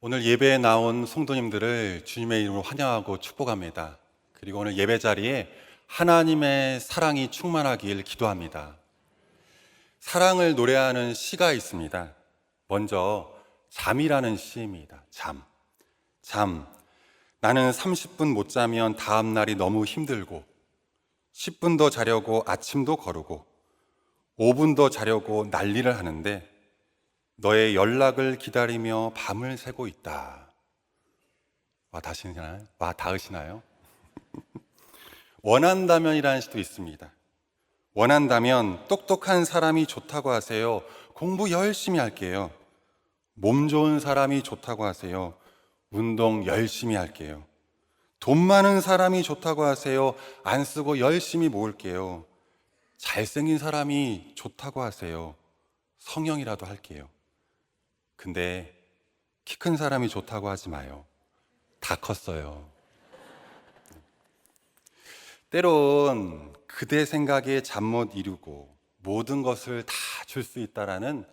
오늘 예배에 나온 성도님들을 주님의 이름으로 환영하고 축복합니다. 그리고 오늘 예배 자리에 하나님의 사랑이 충만하길 기도합니다. 사랑을 노래하는 시가 있습니다. 먼저 잠이라는 시입니다. 잠. 나는 30분 못 자면 다음 날이 너무 힘들고 10분 더 자려고 아침도 거르고 5분 더 자려고 난리를 하는데 너의 연락을 기다리며 밤을 새고 있다. 와 닿으시나요? 원한다면이라는 시도 있습니다. 원한다면 똑똑한 사람이 좋다고 하세요. 공부 열심히 할게요. 몸 좋은 사람이 좋다고 하세요. 운동 열심히 할게요. 돈 많은 사람이 좋다고 하세요. 안 쓰고 열심히 모을게요. 잘생긴 사람이 좋다고 하세요. 성형이라도 할게요. 근데 키 큰 사람이 좋다고 하지 마요. 다 컸어요. 때론 그대 생각에 잠 못 이루고 모든 것을 다 줄 수 있다라는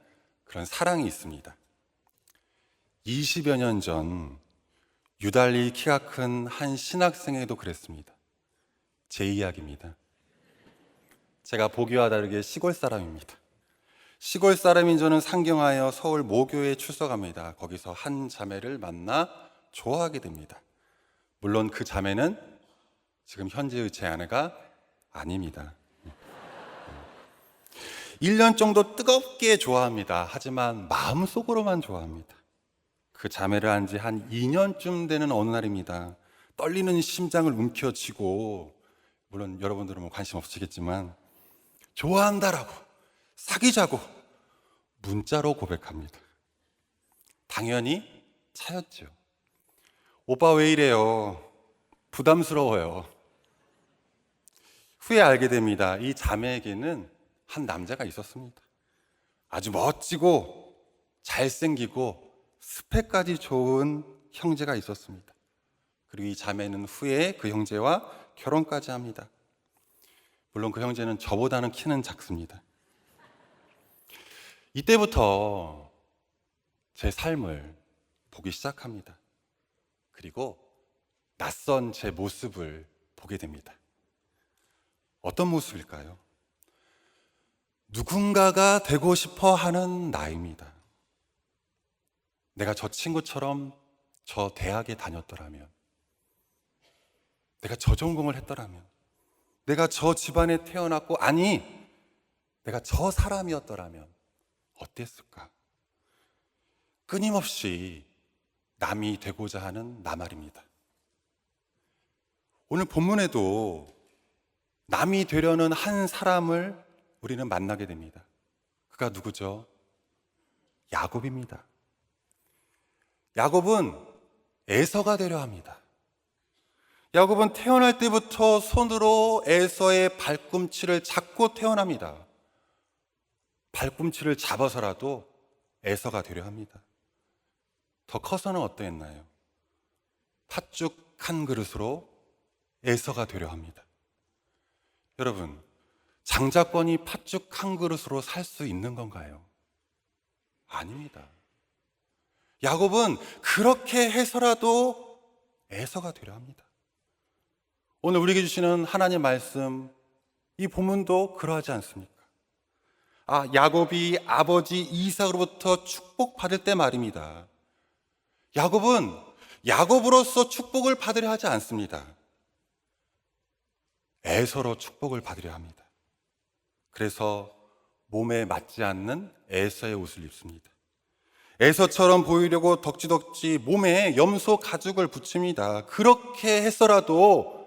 그런 사랑이 있습니다. 20여 년 전 유달리 키가 큰 한 신학생에게도 그랬습니다. 제 이야기입니다. 제가 보기와 다르게 시골 사람입니다. 시골 사람인 저는 상경하여 서울 모교에 출석합니다. 거기서 한 자매를 만나 좋아하게 됩니다. 물론 그 자매는 지금 현재의 제 아내가 아닙니다. 1년 정도 뜨겁게 좋아합니다. 하지만 마음속으로만 좋아합니다. 그 자매를 안 지 한 2년쯤 되는 어느 날입니다. 떨리는 심장을 움켜쥐고, 물론 여러분들은 관심 없으시겠지만 좋아한다라고, 사귀자고 문자로 고백합니다. 당연히 차였죠. 오빠 왜 이래요? 부담스러워요. 후에 알게 됩니다. 이 자매에게는 한 남자가 있었습니다. 아주 멋지고 잘생기고 스펙까지 좋은 형제가 있었습니다. 그리고 이 자매는 후에 그 형제와 결혼까지 합니다. 물론 그 형제는 저보다는 키는 작습니다. 이때부터 제 삶을 보기 시작합니다. 그리고 낯선 제 모습을 보게 됩니다. 어떤 모습일까요? 누군가가 되고 싶어 하는 나입니다. 내가 저 친구처럼 저 대학에 다녔더라면, 내가 저 전공을 했더라면, 내가 저 집안에 태어났고, 아니, 내가 저 사람이었더라면 어땠을까? 끊임없이 남이 되고자 하는 나 말입니다. 오늘 본문에도 남이 되려는 한 사람을 우리는 만나게 됩니다. 그가 누구죠? 야곱입니다. 야곱은 에서가 되려 합니다. 야곱은 태어날 때부터 손으로 에서의 발꿈치를 잡고 태어납니다. 발꿈치를 잡아서라도 에서가 되려 합니다. 더 커서는 어떠했나요? 팥죽 한 그릇으로 에서가 되려 합니다. 여러분, 장자권이 팥죽 한 그릇으로 살 수 있는 건가요? 아닙니다. 야곱은 그렇게 해서라도 에서가 되려 합니다. 오늘 우리에게 주시는 하나님 말씀, 이 본문도 그러하지 않습니까? 야곱이 아버지 이삭으로부터 축복받을 때 말입니다. 야곱은 야곱으로서 축복을 받으려 하지 않습니다. 에서로 축복을 받으려 합니다. 그래서 몸에 맞지 않는 에서의 옷을 입습니다. 에서처럼 보이려고 덕지덕지 몸에 염소 가죽을 붙입니다. 그렇게 해서라도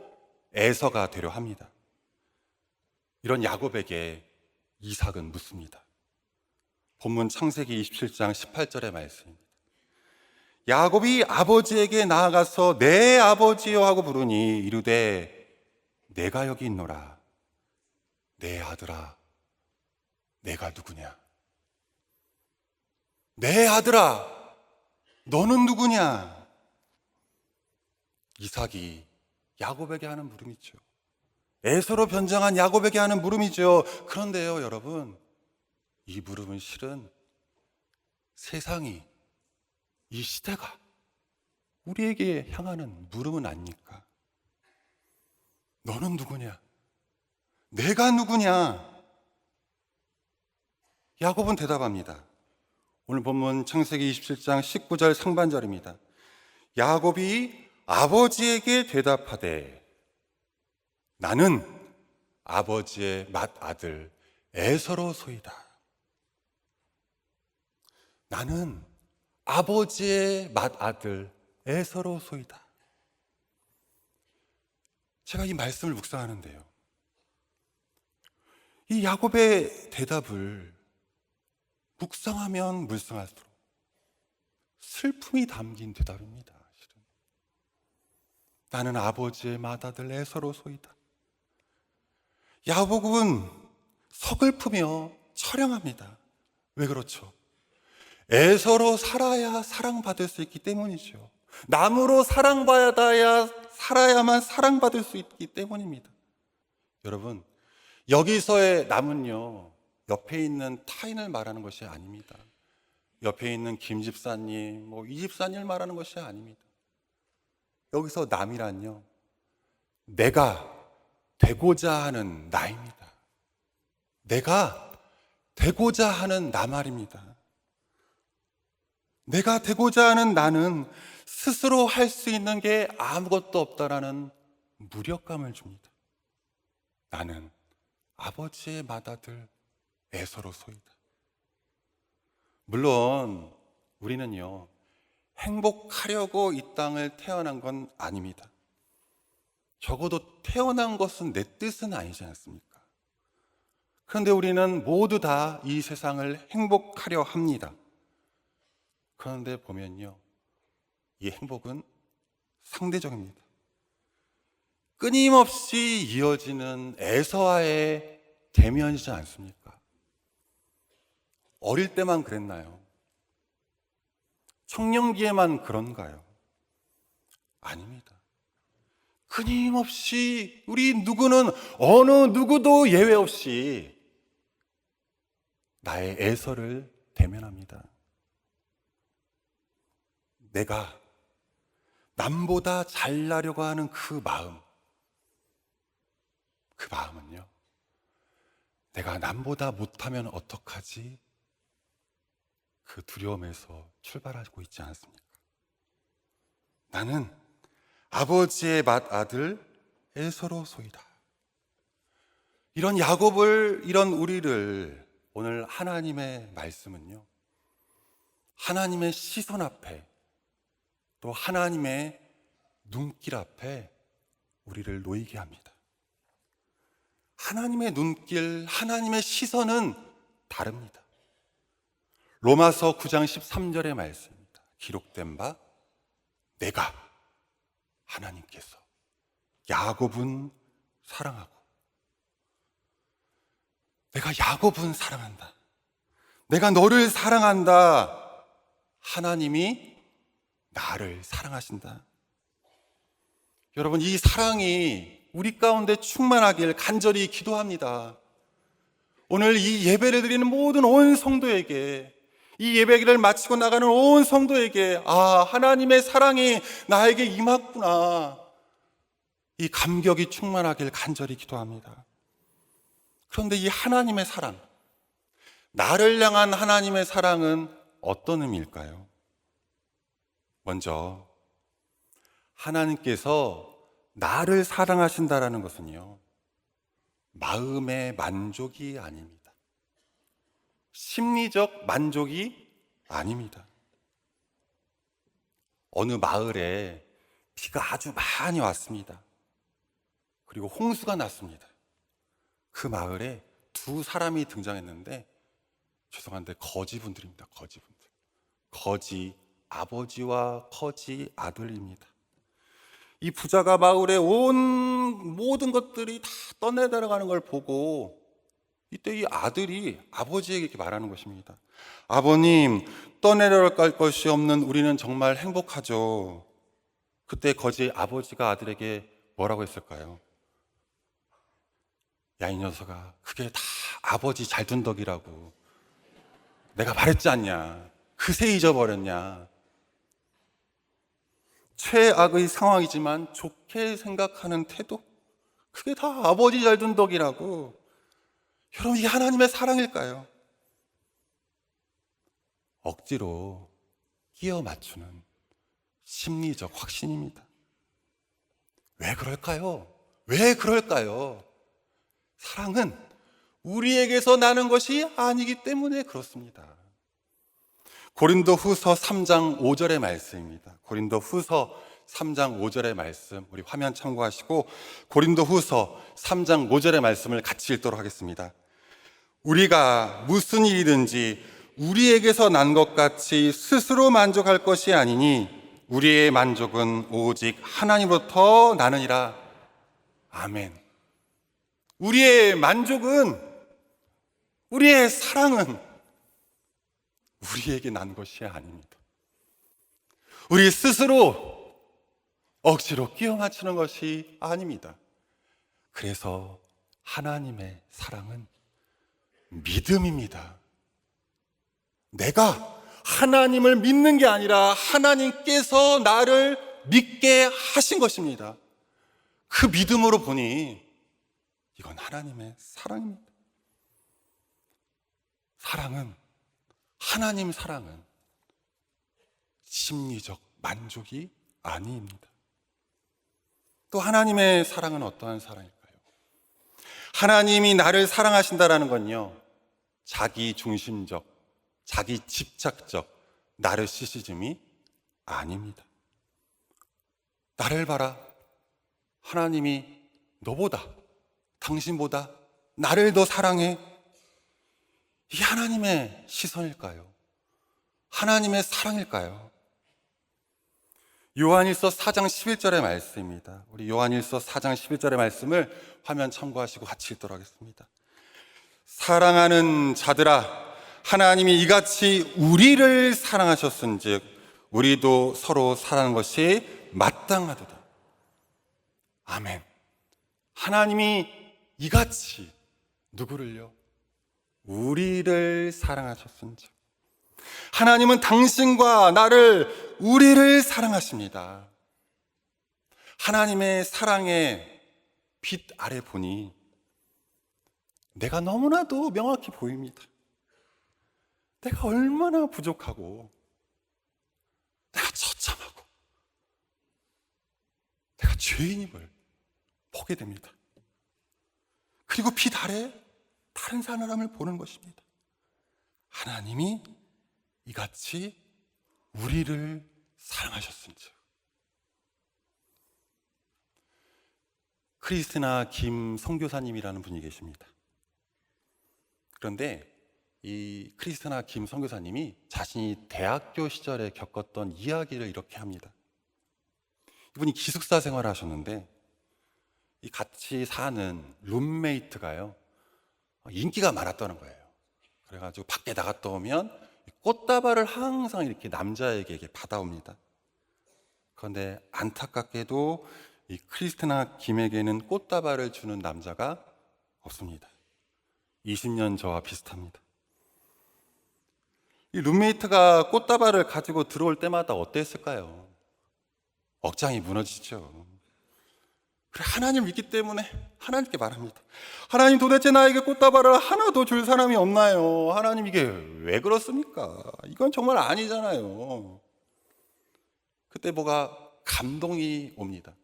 에서가 되려 합니다. 이런 야곱에게 이삭은 묻습니다. 본문 창세기 27장 18절의 말씀입니다. 야곱이 아버지에게 나아가서 내 아버지여 하고 부르니 이르되 내가 여기 있노라. 내 아들아, 내가 누구냐? 내 아들아, 너는 누구냐? 이삭이 야곱에게 하는 물음이죠. 에서로 변장한 야곱에게 하는 물음이죠. 그런데요, 여러분, 이 물음은 실은 세상이, 이 시대가 우리에게 향하는 물음은 아닙니까? 너는 누구냐? 내가 누구냐? 야곱은 대답합니다. 오늘 본문 창세기 27장 19절 상반절입니다. 야곱이 아버지에게 대답하되 나는 아버지의 맏아들 에서로소이다. 나는 아버지의 맏아들 에서로소이다. 제가 이 말씀을 묵상하는데요, 이 야곱의 대답을 묵상하면 묵상할수록 슬픔이 담긴 대답입니다. 실은. 나는 아버지의 맏아들 에서로소이다. 야곱은 서글프며 처량합니다. 왜 그렇죠? 에서로 살아야 사랑받을 수 있기 때문이죠. 남으로 살아야만 사랑받을 수 있기 때문입니다. 여러분, 여기서의 남은요, 옆에 있는 타인을 말하는 것이 아닙니다. 옆에 있는 김 집사님, 이 집사님을 말하는 것이 아닙니다. 여기서 남이란요, 내가 되고자 하는 나입니다. 내가 되고자 하는 나 말입니다. 내가 되고자 하는 나는 스스로 할 수 있는 게 아무것도 없다라는 무력감을 줍니다. 나는 아버지의 맏아들 에서로소이다. 물론 우리는요, 행복하려고 이 땅을 태어난 건 아닙니다. 적어도 태어난 것은 내 뜻은 아니지 않습니까? 그런데 우리는 모두 다 이 세상을 행복하려 합니다. 그런데 보면요, 이 행복은 상대적입니다. 끊임없이 이어지는 애서와의 대면이지 않습니까? 어릴 때만 그랬나요? 청년기에만 그런가요? 아닙니다. 끊임없이 우리 누구는 어느 누구도 예외 없이 나의 애서를 대면합니다. 내가 남보다 잘나려고 하는 그 마음은요, 내가 남보다 못하면 어떡하지? 그 두려움에서 출발하고 있지 않습니까? 나는 아버지의 맏아들 에서로소이다. 이런 야곱을, 이런 우리를 오늘 하나님의 말씀은요, 하나님의 시선 앞에, 또 하나님의 눈길 앞에 우리를 놓이게 합니다. 하나님의 눈길, 하나님의 시선은 다릅니다. 로마서 9장 13절의 말씀입니다. 기록된 바 내가, 하나님께서 야곱은 사랑하고, 내가 야곱은 사랑한다, 내가 너를 사랑한다, 하나님이 나를 사랑하신다. 여러분, 이 사랑이 우리 가운데 충만하길 간절히 기도합니다. 오늘 이 예배를 드리는 모든 온 성도에게, 이 예배를 마치고 나가는 온 성도에게, 하나님의 사랑이 나에게 임했구나, 이 감격이 충만하길 간절히 기도합니다. 그런데 이 하나님의 사랑, 나를 향한 하나님의 사랑은 어떤 의미일까요? 먼저 하나님께서 나를 사랑하신다라는 것은요, 마음의 만족이 아닙니다. 심리적 만족이 아닙니다. 어느 마을에 비가 아주 많이 왔습니다. 그리고 홍수가 났습니다. 그 마을에 두 사람이 등장했는데, 죄송한데 거지분들입니다. 거지분들. 거지 아버지와 거지 아들입니다. 이 부자가 마을에 온 모든 것들이 다 떠내려가는 걸 보고, 이때 이 아들이 아버지에게 이렇게 말하는 것입니다. 아버님, 떠내려갈 것이 없는 우리는 정말 행복하죠. 그때 거지 아버지가 아들에게 뭐라고 했을까요? 야, 이 녀석아, 그게 다 아버지 잘 둔 덕이라고. 내가 말했지 않냐? 그새 잊어버렸냐? 최악의 상황이지만 좋게 생각하는 태도, 그게 다 아버지 잘 둔 덕이라고. 여러분, 이게 하나님의 사랑일까요? 억지로 끼워 맞추는 심리적 확신입니다. 왜 그럴까요? 왜 그럴까요? 사랑은 우리에게서 나는 것이 아니기 때문에 그렇습니다. 고린도후서 3장 5절의 말씀입니다. 고린도후서 3장 5절의 말씀, 우리 화면 참고하시고 고린도후서 3장 5절의 말씀을 같이 읽도록 하겠습니다. 우리가 무슨 일이든지 우리에게서 난 것 같이 스스로 만족할 것이 아니니 우리의 만족은 오직 하나님으로부터 나느니라. 아멘. 우리의 만족은, 우리의 사랑은 우리에게 난 것이 아닙니다. 우리 스스로 억지로 끼워 맞추는 것이 아닙니다. 그래서 하나님의 사랑은 믿음입니다. 내가 하나님을 믿는 게 아니라 하나님께서 나를 믿게 하신 것입니다. 그 믿음으로 보니 이건 하나님의 사랑입니다. 하나님 사랑은 심리적 만족이 아닙니다. 또 하나님의 사랑은 어떠한 사랑일까요? 하나님이 나를 사랑하신다라는 건요, 자기 중심적, 자기 집착적 나르시시즘이 아닙니다. 나를 봐라. 하나님이 너보다, 당신보다 나를 더 사랑해. 이게 하나님의 시선일까요? 하나님의 사랑일까요? 요한일서 4장 11절의 말씀입니다. 우리 요한일서 4장 11절의 말씀을 화면 참고하시고 같이 읽도록 하겠습니다. 사랑하는 자들아, 하나님이 이같이 우리를 사랑하셨은즉 우리도 서로 사랑하는 것이 마땅하도다. 아멘. 하나님이 이같이 누구를요? 우리를 사랑하셨은즉. 하나님은 당신과 나를, 우리를 사랑하십니다. 하나님의 사랑의 빛 아래 보니 내가 너무나도 명확히 보입니다. 내가 얼마나 부족하고, 내가 처참하고, 내가 죄인임을 보게 됩니다. 그리고 빛 아래 다른 사람을 보는 것입니다. 하나님이 이같이 우리를 사랑하셨은즉. 크리스티나 김 선교사님이라는 분이 계십니다. 그런데 이 크리스티나 김 선교사님이 자신이 대학교 시절에 겪었던 이야기를 이렇게 합니다. 이분이 기숙사 생활을 하셨는데 이 같이 사는 룸메이트가요, 인기가 많았다는 거예요. 그래가지고 밖에 나갔다 오면 꽃다발을 항상 이렇게 남자에게 받아옵니다. 그런데 안타깝게도 이 크리스티나 김에게는 꽃다발을 주는 남자가 없습니다. 20년 저와 비슷합니다. 이 룸메이트가 꽃다발을 가지고 들어올 때마다 어땠을까요? 억장이 무너지죠. 그래, 하나님을 믿기 때문에 하나님께 말합니다. 하나님, 도대체 나에게 꽃다발을 하나도 줄 사람이 없나요? 하나님, 이게 왜 그렇습니까? 이건 정말 아니잖아요. 그때 뭐가 감동이 옵니다.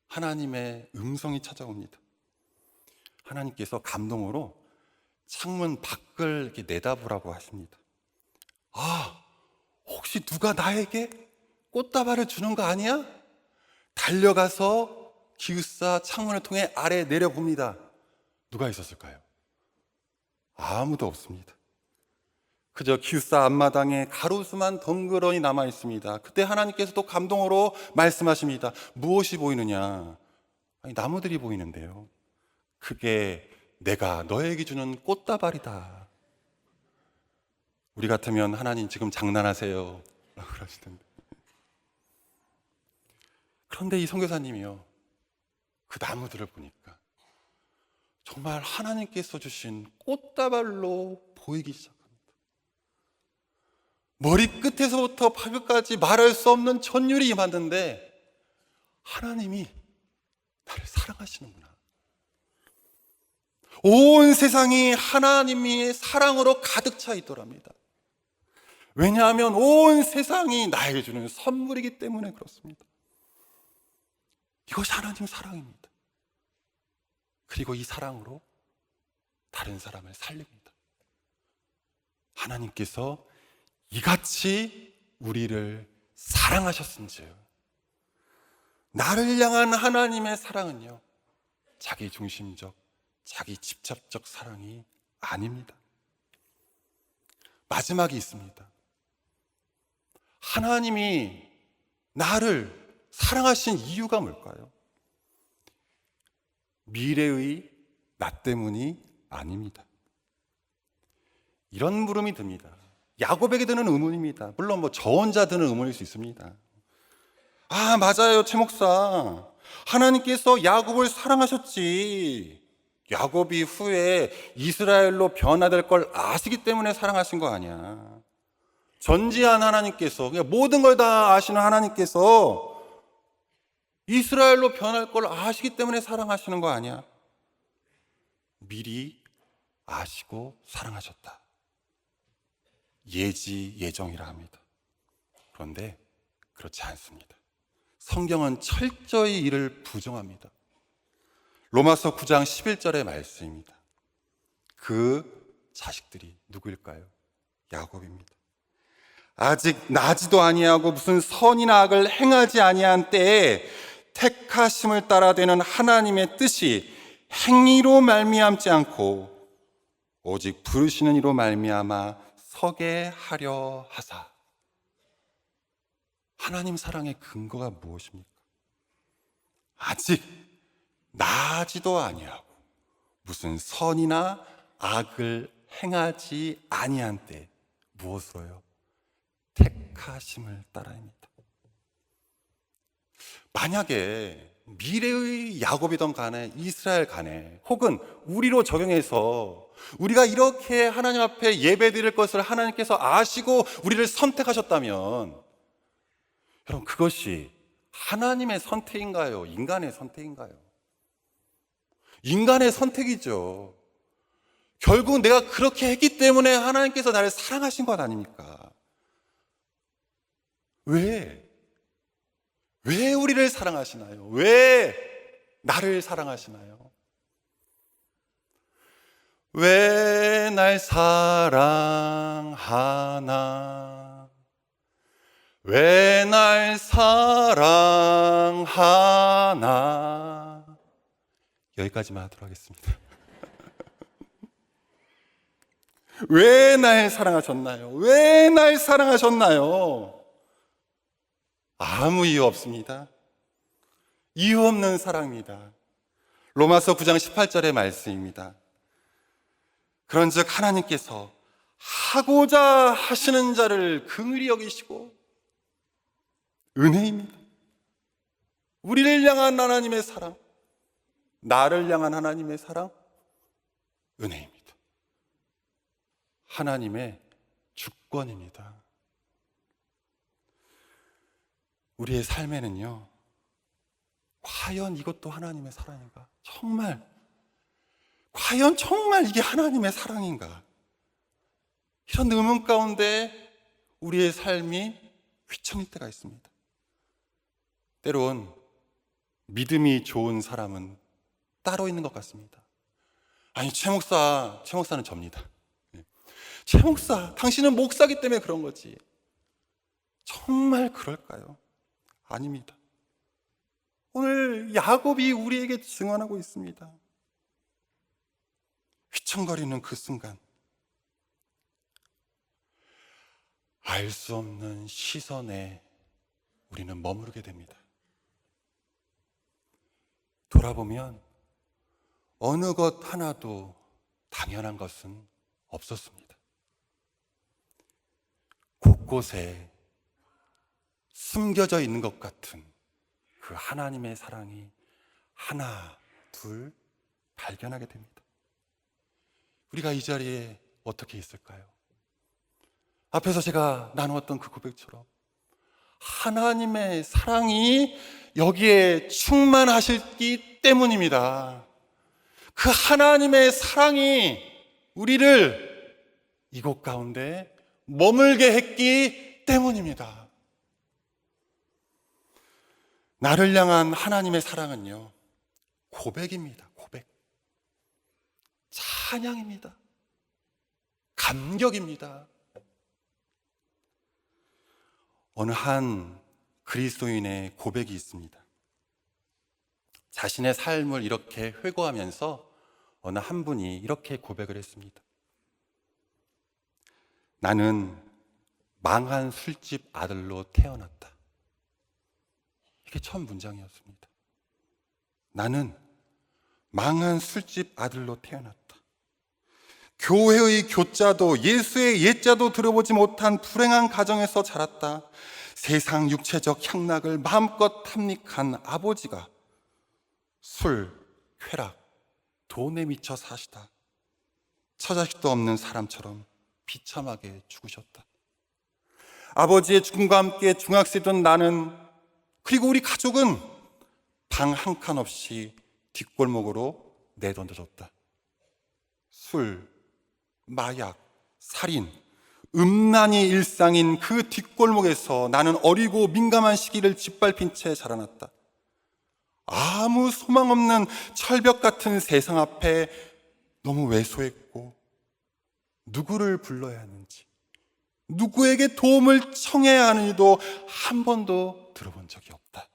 하나님의 음성이 찾아옵니다. 하나님께서 감동으로 창문 밖을 이렇게 내다보라고 하십니다. 아, 혹시 누가 나에게 꽃다발을 주는 거 아니야? 달려가서 기숙사 창문을 통해 아래 내려봅니다. 누가 있었을까요? 아무도 없습니다. 그저 기숙사 앞마당에 가로수만 덩그러니 남아 있습니다. 그때 하나님께서 또 감동으로 말씀하십니다. 무엇이 보이느냐? 아니, 나무들이 보이는데요. 그게 내가 너에게 주는 꽃다발이다. 우리 같으면 하나님 지금 장난하세요 라고 그러실 텐데. 그런데 이 선교사님이요, 그 나무들을 보니까 정말 하나님께서 주신 꽃다발로 보이기 시작합니다. 머리끝에서부터 발끝까지 말할 수 없는 전율이 임하는데 하나님이 나를 사랑하시는구나. 온 세상이 하나님의 사랑으로 가득 차 있더랍니다. 왜냐하면 온 세상이 나에게 주는 선물이기 때문에 그렇습니다. 이것이 하나님 사랑입니다. 그리고 이 사랑으로 다른 사람을 살립니다. 하나님께서 이같이 우리를 사랑하셨은즉 나를 향한 하나님의 사랑은요, 자기 중심적, 자기 집착적 사랑이 아닙니다. 마지막이 있습니다. 하나님이 나를 사랑하신 이유가 뭘까요? 미래의 나 때문이 아닙니다. 이런 물음이 듭니다. 야곱에게 드는 의문입니다. 물론 저 혼자 드는 의문일 수 있습니다. 아, 맞아요, 최 목사. 하나님께서 야곱을 사랑하셨지. 야곱이 후에 이스라엘로 변화될 걸 아시기 때문에 사랑하신 거 아니야. 전지한 하나님께서, 모든 걸 다 아시는 하나님께서 이스라엘로 변할 걸 아시기 때문에 사랑하시는 거 아니야. 미리 아시고 사랑하셨다. 예지예정이라 합니다. 그런데 그렇지 않습니다. 성경은 철저히 이를 부정합니다. 로마서 9장 11절의 말씀입니다. 그 자식들이 누구일까요? 야곱입니다. 아직 나지도 아니하고 무슨 선이나 악을 행하지 아니한 때에 택하심을 따라 되는 하나님의 뜻이 행위로 말미암지 않고 오직 부르시는 이로 말미암아 서게 하려 하사. 하나님 사랑의 근거가 무엇입니까? 아직 나지도 아니하고 무슨 선이나 악을 행하지 아니한 때 무엇으로요? 택하심을 따라입니다. 만약에 미래의 야곱이든 간에 이스라엘 간에 혹은 우리로 적용해서 우리가 이렇게 하나님 앞에 예배드릴 것을 하나님께서 아시고 우리를 선택하셨다면 여러분, 그것이 하나님의 선택인가요? 인간의 선택인가요? 인간의 선택이죠. 결국 내가 그렇게 했기 때문에 하나님께서 나를 사랑하신 것 아닙니까? 왜 우리를 사랑하시나요? 왜 나를 사랑하시나요? 왜 날 사랑하나? 왜 날 사랑하나? 여기까지만 하도록 하겠습니다. 왜 날 사랑하셨나요? 왜 날 사랑하셨나요? 아무 이유 없습니다. 이유 없는 사랑입니다. 로마서 9장 18절의 말씀입니다. 그런즉 하나님께서 하고자 하시는 자를 긍휼히 여기시고 은혜입니다. 우리를 향한 하나님의 사랑, 나를 향한 하나님의 사랑, 은혜입니다. 하나님의 주권입니다. 우리의 삶에는요, 과연 이것도 하나님의 사랑인가? 과연 정말 이게 하나님의 사랑인가? 이런 의문 가운데 우리의 삶이 휘청일 때가 있습니다. 때론 믿음이 좋은 사람은 따로 있는 것 같습니다. 아니, 최 목사는 접니다. 최 목사, 당신은 목사기 때문에 그런 거지. 정말 그럴까요? 아닙니다. 오늘 야곱이 우리에게 증언하고 있습니다. 휘청거리는 그 순간 알 수 없는 시선에 우리는 머무르게 됩니다. 돌아보면 어느 것 하나도 당연한 것은 없었습니다. 곳곳에 숨겨져 있는 것 같은 그 하나님의 사랑이 하나, 둘 발견하게 됩니다. 우리가 이 자리에 어떻게 있을까요? 앞에서 제가 나누었던 그 고백처럼 하나님의 사랑이 여기에 충만하시기 때문입니다. 그 하나님의 사랑이 우리를 이곳 가운데 머물게 했기 때문입니다. 나를 향한 하나님의 사랑은요, 고백입니다. 고백. 찬양입니다. 감격입니다. 어느 한 그리스도인의 고백이 있습니다. 자신의 삶을 이렇게 회고하면서 어느 한 분이 이렇게 고백을 했습니다. 나는 망한 술집 아들로 태어났다. 이게 첫 문장이었습니다. 나는 망한 술집 아들로 태어났다. 교회의 교자도 예수의 예자도 들어보지 못한 불행한 가정에서 자랐다. 세상 육체적 향락을 마음껏 탐닉한 아버지가 술, 쾌락, 돈에 미쳐 사시다 처자식도 없는 사람처럼 비참하게 죽으셨다. 아버지의 죽음과 함께 중학생이던 나는, 그리고 우리 가족은 방 한 칸 없이 뒷골목으로 내던져졌다. 술, 마약, 살인, 음란이 일상인 그 뒷골목에서 나는 어리고 민감한 시기를 짓밟힌 채 자라났다. 아무 소망 없는 철벽 같은 세상 앞에 너무 왜소했고, 누구를 불러야 하는지, 누구에게 도움을 청해야 하는지도 한 번도 들어본 적이 없다.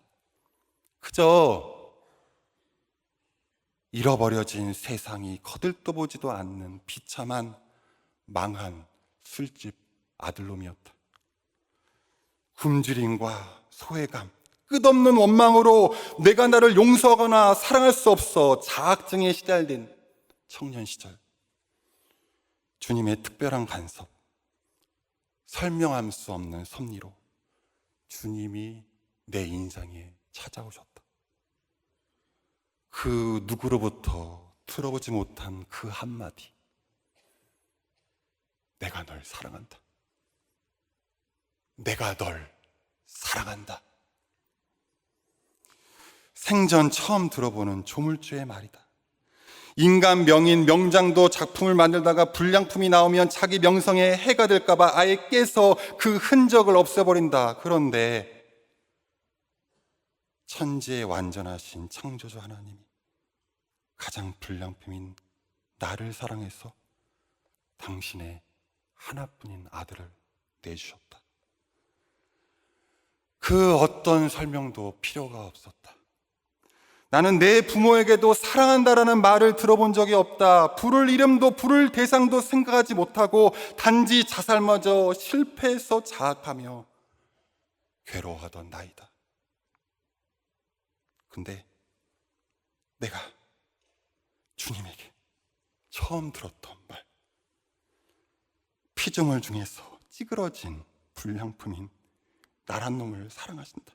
그저 잃어버려진 세상이 거들떠보지도 않는 비참한 망한 술집 아들놈이었다. 굶주림과 소외감, 끝없는 원망으로 내가 나를 용서하거나 사랑할 수 없어 자학증에 시달린 청년 시절, 주님의 특별한 간섭, 설명할 수 없는 섭리로 주님이 내 인생에 찾아오셨다. 그 누구로부터 들어보지 못한 그 한마디, 내가 널 사랑한다. 내가 널 사랑한다. 생전 처음 들어보는 조물주의 말이다. 인간 명인 명장도 작품을 만들다가 불량품이 나오면 자기 명성에 해가 될까봐 아예 깨서 그 흔적을 없애버린다. 그런데 천지에 완전하신 창조주 하나님이 가장 불량품인 나를 사랑해서 당신의 하나뿐인 아들을 내주셨다. 그 어떤 설명도 필요가 없었다. 나는 내 부모에게도 사랑한다라는 말을 들어본 적이 없다. 부를 이름도 부를 대상도 생각하지 못하고 단지 자살마저 실패해서 자학하며 괴로워하던 나이다. 근데 내가 주님에게 처음 들었던 말, 피조물 중에서 찌그러진 불량품인 나란 놈을 사랑하신다.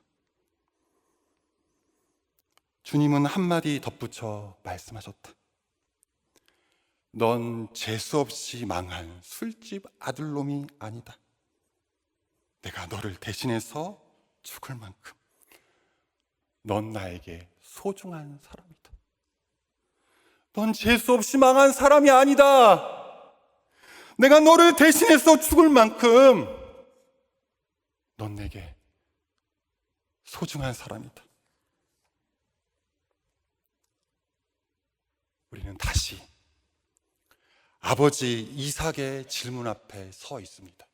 주님은 한마디 덧붙여 말씀하셨다. 넌 재수없이 망한 술집 아들놈이 아니다. 내가 너를 대신해서 죽을 만큼 넌 나에게 소중한 사람이다. 넌 재수없이 망한 사람이 아니다. 내가 너를 대신해서 죽을 만큼 넌 내게 소중한 사람이다. 우리는 다시 아버지 이삭의 질문 앞에 서 있습니다.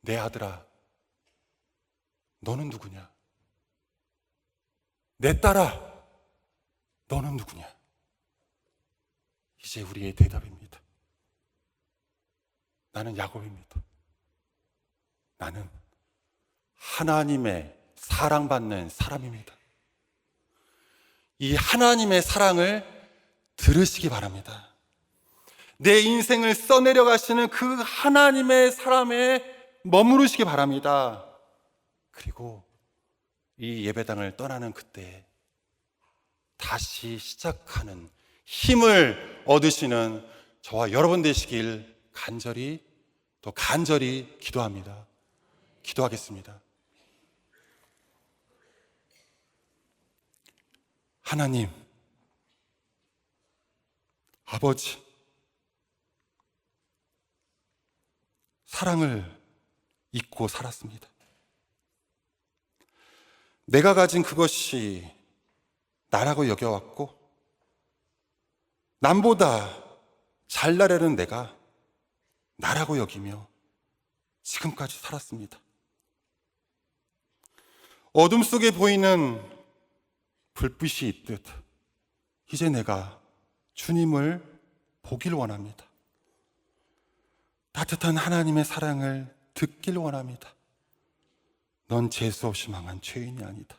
내 아들아, 너는 누구냐? 내 딸아, 너는 누구냐? 이제 우리의 대답입니다. 나는 야곱입니다. 나는 하나님의 사랑받는 사람입니다. 이 하나님의 사랑을 들으시기 바랍니다. 내 인생을 써내려 가시는 그 하나님의 사랑에 머무르시기 바랍니다. 그리고 이 예배당을 떠나는 그때 다시 시작하는 힘을 얻으시는 저와 여러분 되시길 간절히 기도합니다. 기도하겠습니다. 하나님, 아버지, 사랑을 잊고 살았습니다. 내가 가진 그것이 나라고 여겨왔고, 남보다 잘나려는 내가 나라고 여기며 지금까지 살았습니다. 어둠 속에 보이는 불빛이 있듯 이제 내가 주님을 보길 원합니다. 따뜻한 하나님의 사랑을 듣길 원합니다. 넌 재수 없이 망한 죄인이 아니다.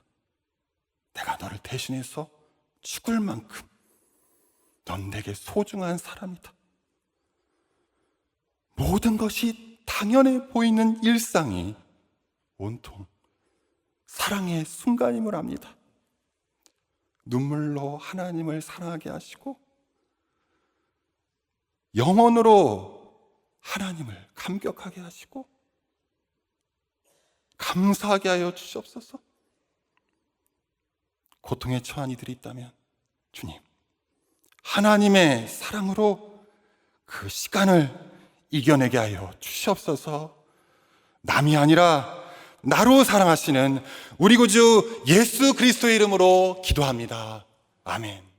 내가 너를 대신해서 죽을 만큼 넌 내게 소중한 사람이다. 모든 것이 당연해 보이는 일상이 온통 사랑의 순간임을 압니다. 눈물로 하나님을 사랑하게 하시고 영혼으로 하나님을 감격하게 하시고 감사하게 하여 주시옵소서. 고통에 처한 이들이 있다면 주님, 하나님의 사랑으로 그 시간을 이겨내게 하여 주시옵소서. 남이 아니라 나로 사랑하시는 우리 구주 예수 그리스도의 이름으로 기도합니다. 아멘.